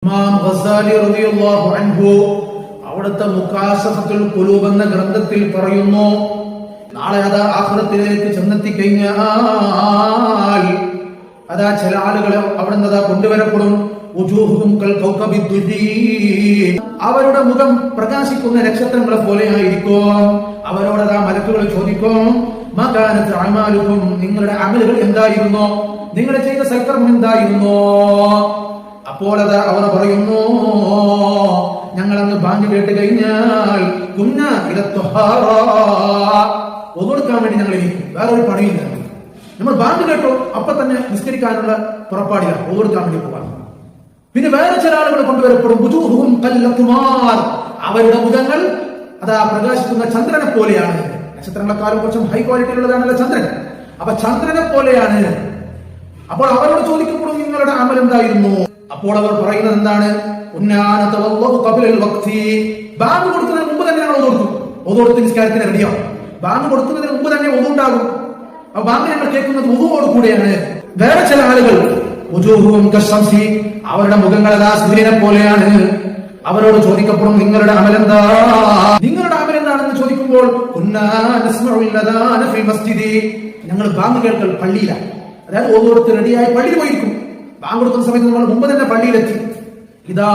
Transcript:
ഇമാം ഗസാലി റളിയല്ലാഹു അൻഹു അവിടുത്തെ മുകാശഫത്തുൽ ഖുലൂബ് എന്ന ഗ്രന്ഥത്തിൽ പറയുന്നു, നാളെ അതാ ആഖിറത്തിലേക്ക് ചെന്നെത്തി കഴിഞ്ഞാൽ അതാ ചില ആളുകളെ അവിടുന്ന് അതാ കൊണ്ടുവരപ്പെടും. അവരുടെ മുഖം പ്രകാശിക്കുന്ന നക്ഷത്രങ്ങളെ പോലെ ആയിരിക്കും. അവരോടതാ മലക്കുകൾ ചോദിക്കും, നിങ്ങളുടെ അമലുകൾ എന്തായിരുന്നു, നിങ്ങൾ ചെയ്ത സൽക്കർമ്മം എന്തായിരുന്നു? അപ്പോൾ അതാ അവർ പറയുന്നു, ഞങ്ങളങ്ങ് ബാങ്ക് കേട്ട് കഴിഞ്ഞാൽ ഒതുക്കാൻ വേണ്ടി ഞങ്ങൾ ഇരിക്കും, വേറെ ഒരു പണിയില്ല. നമ്മൾ ബാങ്ക് കേട്ടോ അപ്പൊ തന്നെ നിസ്കരിക്കാനുള്ള പുറപ്പാടില്ല, ഒതുക്കാൻ വേണ്ടി പോകാം. പിന്നെ വേറെ ചില ആളുകൾ കൊണ്ടുവരപ്പെടും, അവരുടെ മുഖങ്ങൾ അതാ പ്രകാശിക്കുന്ന ചന്ദ്രനെ പോലെയാണ്. നക്ഷത്രങ്ങളെക്കാളും കുറച്ചും ഹൈ ക്വാളിറ്റിയിലുള്ളതാണല്ലോ ചന്ദ്രൻ. അപ്പൊ ചന്ദ്രനെ പോലെയാണ്. അപ്പോൾ അവരോട് ചോദിക്കപ്പെടും, നിങ്ങളുടെ അമൽ എന്തായിരുന്നു? അപ്പോൾ അവർ പറയുന്നത് എന്താണ്? ബാങ്ക് കൊടുക്കുന്നതിന് മുമ്പ് തന്നെ ഞങ്ങൾ ഒതുകൊടുത്ത് നിസ്കാരത്തിന് റെഡിയാവും. ബാങ്ക് കൊടുക്കുന്നതിന് മുമ്പ് തന്നെ ഒതുണ്ടാകും. ആ ബാങ്ക് ഞങ്ങൾ കേൾക്കുന്നത് ഒതുവോട് കൂടെയാണ്. വേറെ ചില ആളുകൾ അവരുടെ മുഖങ്ങൾ അതാ സൂര്യനെ പോലെയാണ്. അവരോട് ചോദിക്കപ്പെടും, നിങ്ങളുടെ അമലെന്താ, നിങ്ങളുടെ അമലെന്താണെന്ന് ചോദിക്കുമ്പോൾ ഞങ്ങൾ ബാങ്ക് കേൾക്കൽ പള്ളിയിലാണ്. അതായത് ഓരോരുത്തർ റെഡിയായി പള്ളിയിൽ പോയിരിക്കും. ബാങ്ക് കൊടുക്കുന്ന സമയത്ത് നമ്മൾ മുമ്പ് തന്നെ പള്ളിയിലെത്തി. ഇതാ